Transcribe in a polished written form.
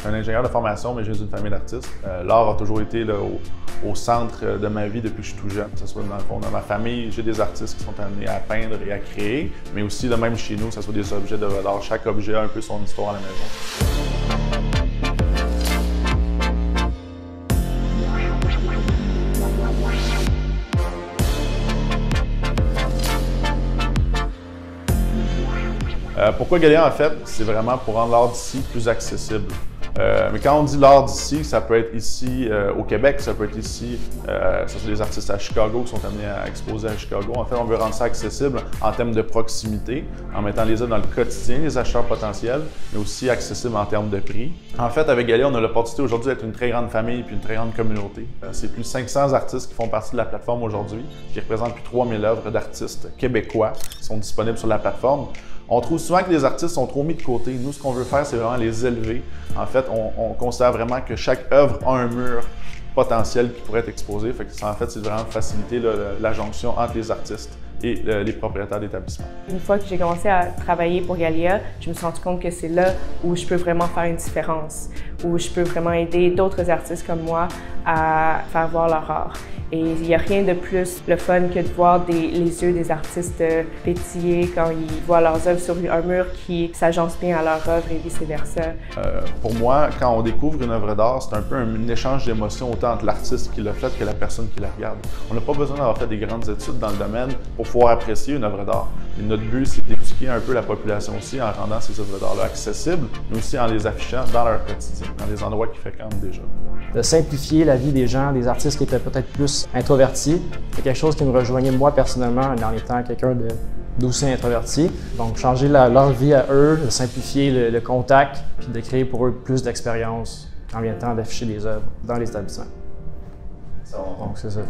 suis un ingénieur de formation, mais je viens d'une famille d'artistes. L'art a toujours été là, au centre de ma vie depuis que je suis tout jeune. Que ce soit dans le fond, dans ma famille, j'ai des artistes qui sont amenés à peindre et à créer, mais aussi là, même chez nous, que ce soit des objets d'œuvre d'art. Chaque objet a un peu son histoire à la maison. Pourquoi Galia, en fait, c'est vraiment pour rendre l'art d'ici plus accessible. Mais quand on dit l'art d'ici, ça peut être ici au Québec, ça peut être ici, ça sont des artistes à Chicago qui sont amenés à exposer à Chicago. En fait, on veut rendre ça accessible en termes de proximité, en mettant les œuvres dans le quotidien des acheteurs potentiels, mais aussi accessible en termes de prix. En fait, avec Galia, on a l'opportunité aujourd'hui d'être une très grande famille et une très grande communauté. C'est plus de 500 artistes qui font partie de la plateforme aujourd'hui, qui représentent plus de 3000 œuvres d'artistes québécois qui sont disponibles sur la plateforme. On trouve souvent que les artistes sont trop mis de côté. Nous, ce qu'on veut faire, c'est vraiment les élever. En fait, on considère vraiment que chaque œuvre a un mur potentiel qui pourrait être exposé. En fait, c'est vraiment faciliter la jonction entre les artistes et les propriétaires d'établissements. Une fois que j'ai commencé à travailler pour Galia, je me suis rendu compte que c'est là où je peux vraiment faire une différence, où je peux vraiment aider d'autres artistes comme moi à faire voir leur art. Et il n'y a rien de plus le fun que de voir les yeux des artistes pétiller quand ils voient leurs œuvres sur un mur qui s'agence bien à leur œuvre et vice-versa. Pour moi, quand on découvre une œuvre d'art, c'est un peu un échange d'émotions autant entre l'artiste qui l'a fait que la personne qui la regarde. On n'a pas besoin d'avoir fait des grandes études dans le domaine pour pouvoir apprécier une œuvre d'art. Notre but, c'est d'éduquer un peu la population aussi en rendant ces œuvres d'art-là accessibles, mais aussi en les affichant dans leur quotidien, dans les endroits qu'ils fréquentent déjà. De simplifier la vie des gens, des artistes qui étaient peut-être plus introvertis, c'est quelque chose qui me rejoignait moi personnellement en étant quelqu'un d'aussi introverti. Donc changer leur vie à eux, de simplifier le contact, puis de créer pour eux plus d'expérience en vient le temps d'afficher des œuvres dans les établissements. Donc c'est ça.